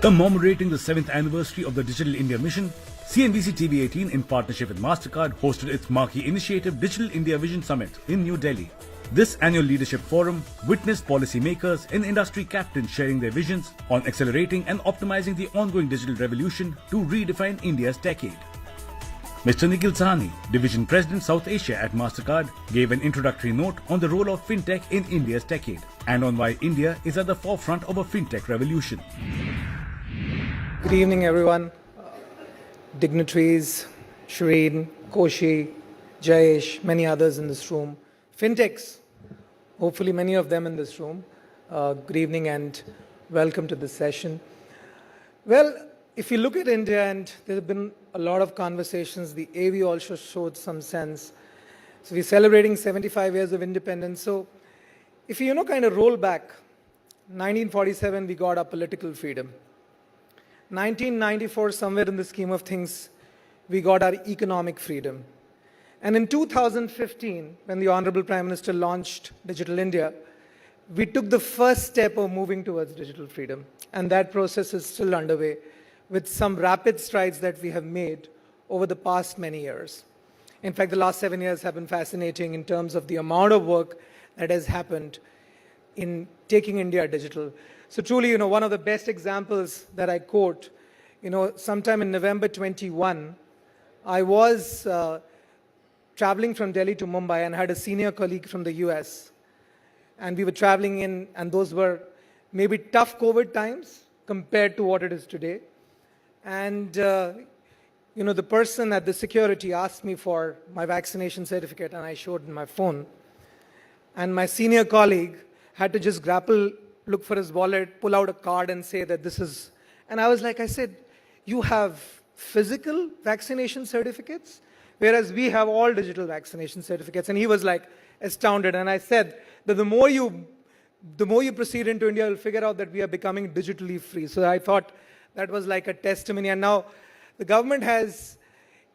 Commemorating the 7th anniversary of the Digital India Mission, CNBC-TV18 in partnership with MasterCard hosted its marquee initiative Digital India Vision Summit in New Delhi. This annual leadership forum witnessed policymakers and industry captains sharing their visions on accelerating and optimizing the ongoing digital revolution to redefine India's decade. Mr. Nikhil Sahni, Division President South Asia at MasterCard, gave an introductory note on the role of fintech in India's decade and on why India is at the forefront of a fintech revolution. Good evening, everyone. Dignitaries, Shireen, Koshi, Jayesh, many others in this room. Fintechs, hopefully many of them in this room. Good evening and welcome to this session. Well, if you look at India, and there have been a lot of conversations, the AV also showed some sense. So we're celebrating 75 years of independence. So if you kind of roll back, 1947, we got our political freedom. 1994, somewhere in the scheme of things, we got our economic freedom. And in 2015, when the Honorable Prime Minister launched Digital India, we took the first step of moving towards digital freedom. And that process is still underway, with some rapid strides that we have made over the past many years. In fact, the last 7 years have been fascinating in terms of the amount of work that has happened in taking India digital. So truly, one of the best examples that I quote, sometime in November 21, I was traveling from Delhi to Mumbai and had a senior colleague from the US. And we were traveling in, and those were maybe tough COVID times compared to what it is today. And, the person at the security asked me for my vaccination certificate, and I showed my phone. And my senior colleague had to just look for his wallet, pull out a card and say that this is, and I said, you have physical vaccination certificates, whereas we have all digital vaccination certificates. And he was astounded. And I said that the more you proceed into India, you'll figure out that we are becoming digitally free. So I thought that was like a testimony. And now the government has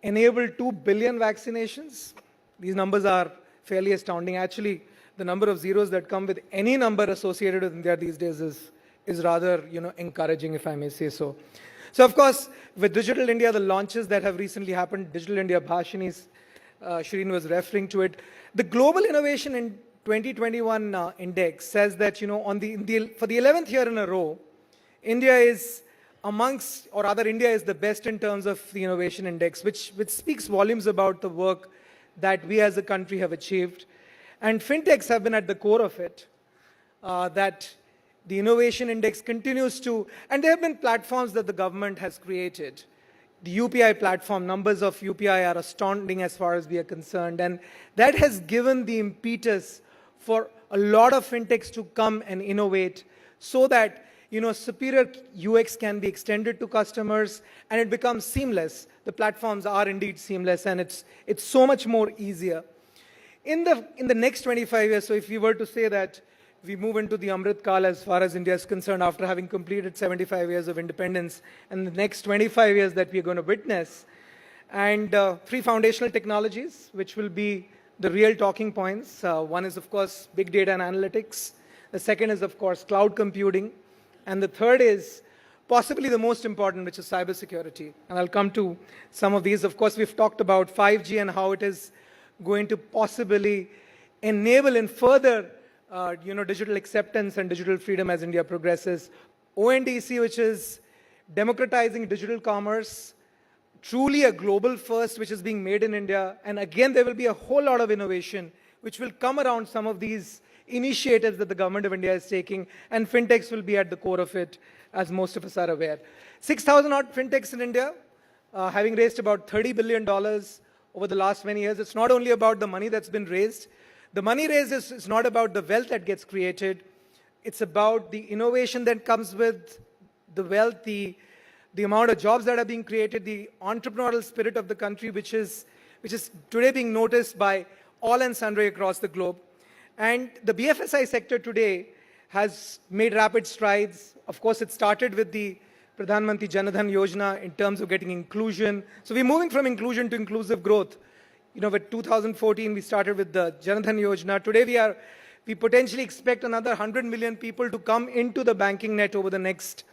enabled 2 billion vaccinations. These numbers are fairly astounding. Actually, the number of zeros that come with any number associated with India these days is rather, encouraging, if I may say so. So, of course, with Digital India, the launches that have recently happened, Digital India Bhashini, Shireen was referring to it. The Global Innovation in 2021 Index says that, for the 11th year in a row, India is India is the best in terms of the innovation index, which speaks volumes about the work that we as a country have achieved. And fintechs have been at the core of it, that the innovation index continues to, and there have been platforms that the government has created. The UPI platform, numbers of UPI are astounding as far as we are concerned. And that has given the impetus for a lot of fintechs to come and innovate so that superior UX can be extended to customers and it becomes seamless. The platforms are indeed seamless and it's so much more easier. In the next 25 years, so if we were to say that we move into the Amrit Kal as far as India is concerned after having completed 75 years of independence, and the next 25 years that we are going to witness, and 3 foundational technologies which will be the real talking points. One is, of course, big data and analytics. The second is, of course, cloud computing. And the third is possibly the most important, which is cybersecurity. And I'll come to some of these. Of course, we've talked about 5G and how it is going to possibly enable and further, digital acceptance and digital freedom as India progresses. ONDC, which is democratizing digital commerce, truly a global first, which is being made in India. And again, there will be a whole lot of innovation, which will come around some of these initiatives that the government of India is taking, and fintechs will be at the core of it, as most of us are aware. 6,000 odd fintechs in India, having raised about $30 billion over the last many years. It's not only about the money that's been raised. The money raised is not about the wealth that gets created. It's about the innovation that comes with the wealth, the amount of jobs that are being created, the entrepreneurial spirit of the country, which is today being noticed by all and sundry across the globe. And the BFSI sector today has made rapid strides. Of course, it started with the Pradhan Mantri Jan Dhan Yojana in terms of getting inclusion. So we're moving from inclusion to inclusive growth. With 2014, we started with the Jan Dhan Yojana. Today, we potentially expect another 100 million people to come into the banking net over the next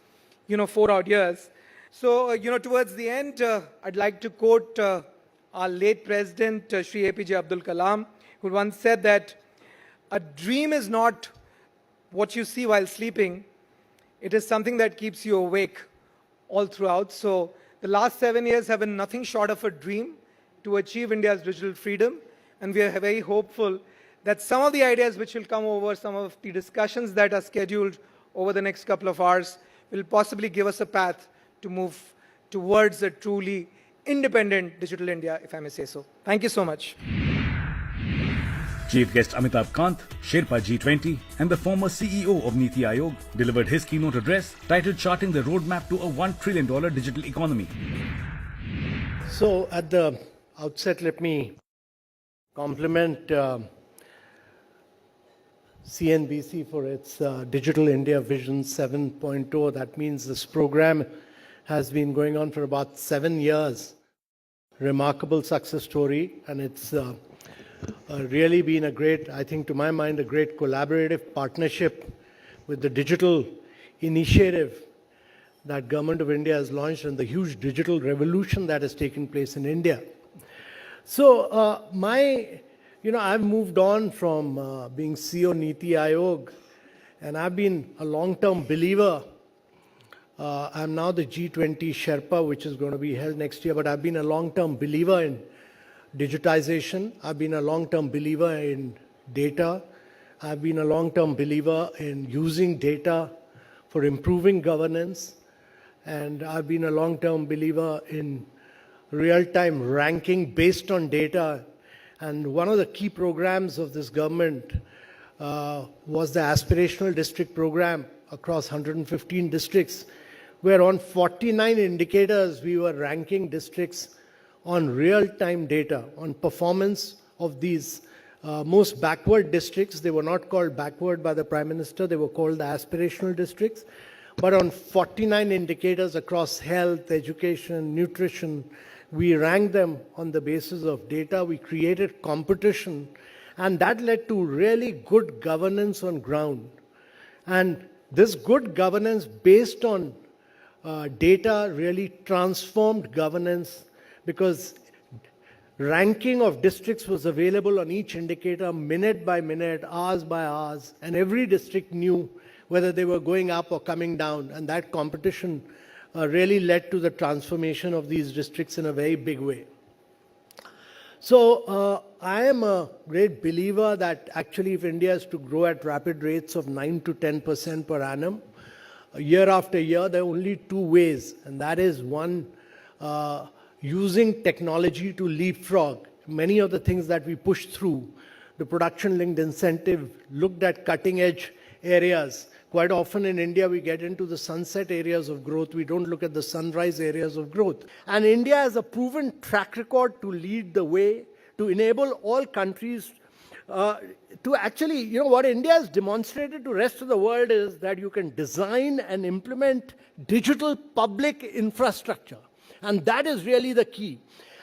4 odd years. So, towards the end, I'd like to quote our late President, Shri APJ Abdul Kalam, who once said that a dream is not what you see while sleeping. It is something that keeps you awake all throughout. So the last 7 years have been nothing short of a dream to achieve India's digital freedom. And we are very hopeful that some of the ideas which will come over, some of the discussions that are scheduled over the next couple of hours will possibly give us a path to move towards a truly independent digital India, if I may say so. Thank you so much. Chief guest Amitabh Kant, Sherpa G20 and the former CEO of Niti Aayog delivered his keynote address titled Charting the Roadmap to a $1 trillion Digital Economy. So at the outset, let me compliment CNBC for its Digital India Vision 7.0. That means this program has been going on for about 7 years. Remarkable success story, and it's really been a great, I think to my mind, a great collaborative partnership with the digital initiative that Government of India has launched and the huge digital revolution that has taken place in India. So I've moved on from being CEO Niti Aayog, and I've been a long-term believer. I'm now the G20 Sherpa, which is going to be held next year, but I've been a long-term believer in digitization. I've been a long-term believer in data. I've been a long-term believer in using data for improving governance. And I've been a long-term believer in real-time ranking based on data. And one of the key programs of this government was the aspirational district program across 115 districts, where on 49 indicators we were ranking districts on real-time data, on performance of these most backward districts. They were not called backward by the Prime Minister, they were called the aspirational districts. But on 49 indicators across health, education, nutrition, we ranked them on the basis of data. We created competition, and that led to really good governance on ground. And this good governance based on data really transformed governance, because ranking of districts was available on each indicator minute by minute, hours by hours, and every district knew whether they were going up or coming down. And that competition really led to the transformation of these districts in a very big way. So I am a great believer that actually if India is to grow at rapid rates of 9 to 10% per annum, year after year, there are only two ways. And that is one, using technology to leapfrog many of the things that we push through. The production-linked incentive looked at cutting-edge areas. Quite often in India, we get into the sunset areas of growth. We don't look at the sunrise areas of growth. And India has a proven track record to lead the way, to enable all countries to actually, what India has demonstrated to the rest of the world is that you can design and implement digital public infrastructure. And that is really the key.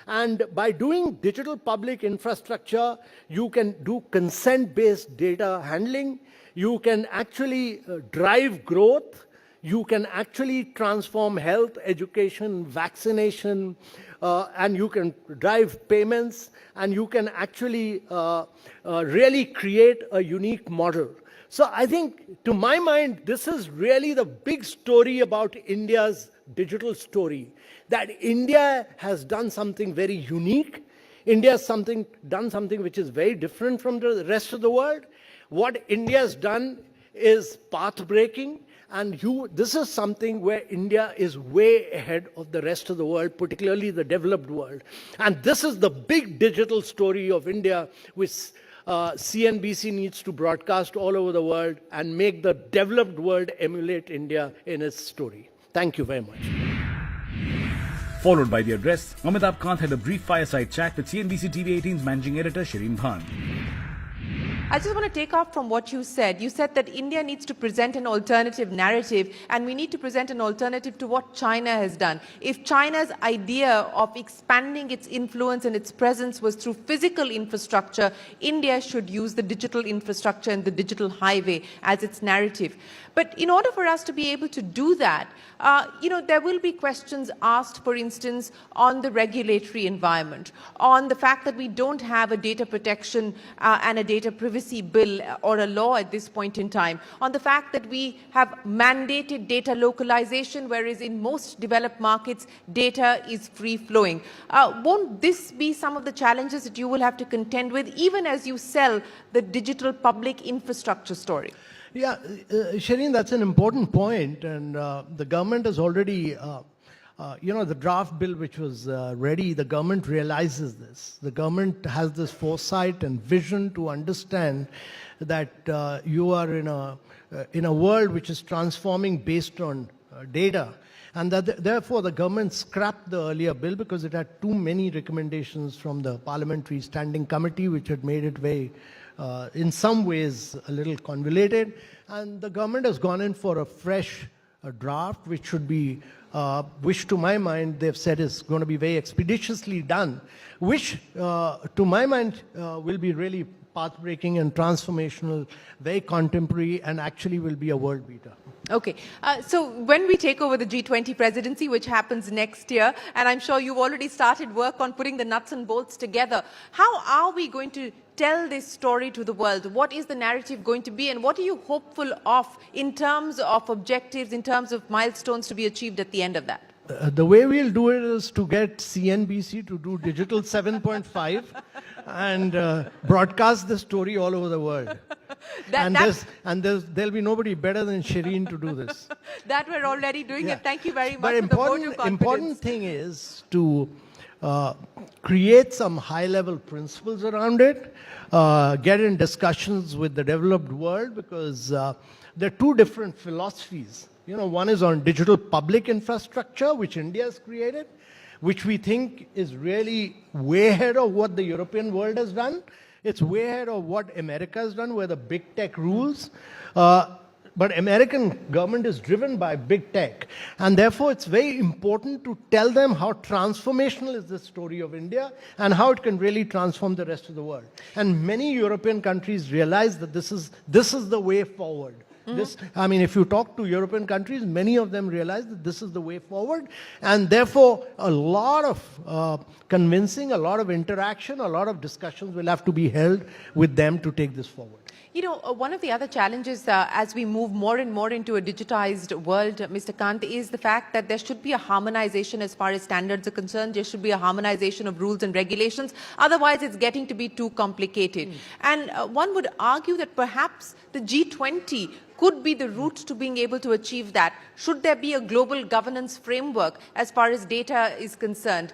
And by doing digital public infrastructure, you can do consent-based data handling. You can actually drive growth. You can actually transform health, education, vaccination, and you can drive payments, and you can actually really create a unique model. So I think, to my mind, this is really the big story about India's digital story, that India has done something very unique. India has done something which is very different from the rest of the world. What India has done is path-breaking, and this is something where India is way ahead of the rest of the world, particularly the developed world. And this is the big digital story of India, which CNBC needs to broadcast all over the world and make the developed world emulate India in its story. Thank you very much. Followed by the address, Amitabh Kant had a brief fireside chat with CNBC-TV18's managing editor, Shireen Bhan. I just want to take off from what you said. You said that India needs to present an alternative narrative, and we need to present an alternative to what China has done. If China's idea of expanding its influence and its presence was through physical infrastructure, India should use the digital infrastructure and the digital highway as its narrative. But in order for us to be able to do that, there will be questions asked, for instance, on the regulatory environment, on the fact that we don't have a data protection and a data privacy bill or a law at this point in time, on the fact that we have mandated data localization, whereas in most developed markets, data is free-flowing. Won't this be some of the challenges that you will have to contend with, even as you sell the digital public infrastructure story? Yeah, Shireen, that's an important point, and the government has already, the draft bill which was ready, the government realizes this. The government has this foresight and vision to understand that you are in a world which is transforming based on data. And that therefore the government scrapped the earlier bill because it had too many recommendations from the Parliamentary Standing Committee, which had made it very in some ways a little convoluted, and the government has gone in for a fresh draft, which should be, which to my mind they've said is going to be very expeditiously done, which to my mind will be really path-breaking and transformational, very contemporary, and actually will be a world beater. Okay, so when we take over the G20 presidency, which happens next year, and I'm sure you've already started work on putting the nuts and bolts together, how are we going to tell this story to the world? What is the narrative going to be, and what are you hopeful of in terms of objectives, in terms of milestones to be achieved at the end of that? The way we'll do it is to get CNBC to do digital 7.5 and broadcast the story all over the world. There'll be nobody better than Shireen to do this. That we're already doing it. Thank you very much but for the vote of confidence. important thing is to create some high-level principles around it, get in discussions with the developed world, because there are two different philosophies. One is on digital public infrastructure, which India has created, which we think is really way ahead of what the European world has done. It's way ahead of what America has done, where the big tech rules. But American government is driven by big tech. And therefore, it's very important to tell them how transformational is the story of India and how it can really transform the rest of the world. And many European countries realize that this is the way forward. If you talk to European countries, many of them realize that this is the way forward, and therefore a lot of convincing, a lot of interaction, a lot of discussions will have to be held with them to take this forward. One of the other challenges as we move more and more into a digitized world, Mr. Kant, is the fact that there should be a harmonization as far as standards are concerned. There should be a harmonization of rules and regulations. Otherwise, it's getting to be too complicated. And one would argue that perhaps the G20 could be the route to being able to achieve that. Should there be a global governance framework as far as data is concerned?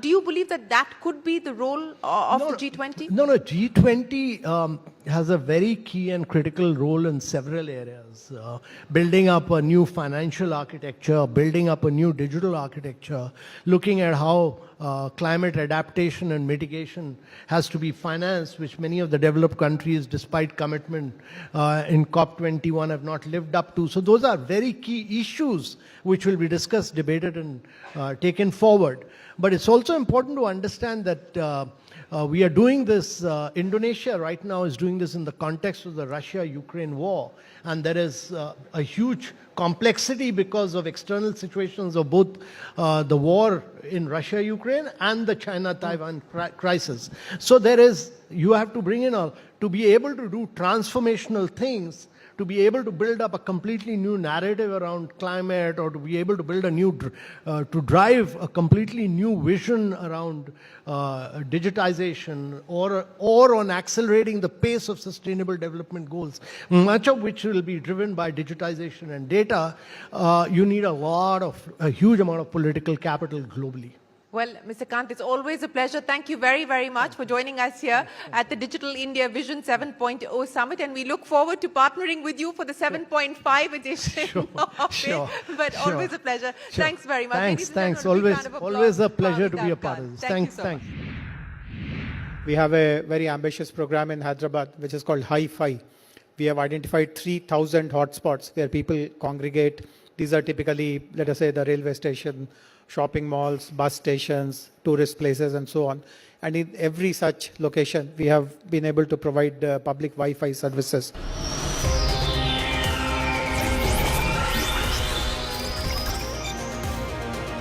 Do you believe that that could be the role of the G20? No, G20 has a very key and critical role in several areas. Building up a new financial architecture, building up a new digital architecture, looking at how climate adaptation and mitigation has to be financed, which many of the developed countries, despite commitment in COP21, have not lived up to. So those are very key issues which will be discussed, debated, and taken forward. But it's also important to understand that we are doing this, Indonesia right now is doing this in the context of the Russia-Ukraine war. And there is a huge complexity because of external situations of both the war in Russia-Ukraine and the China-Taiwan crisis. So you have to bring in to be able to do transformational things, to be able to build up a completely new narrative around climate, or to be able to build to drive a completely new vision around digitization, or on accelerating the pace of sustainable development goals, much of which will be driven by digitization and data, you need a huge amount of political capital globally. Well, Mr. Kant, it's always a pleasure. Thank you very, very much for joining us here at the Digital India Vision 7.0 Summit, and we look forward to partnering with you for the 7.5 edition of it. But always a pleasure. Thanks very much. Thanks. Always a pleasure to be a part of this. Thanks. We have a very ambitious program in Hyderabad, which is called Hi-Fi. We have identified 3,000 hotspots where people congregate. These are typically, let us say, the railway station, shopping malls, bus stations, tourist places, and so on. And in every such location, we have been able to provide public Wi-Fi services.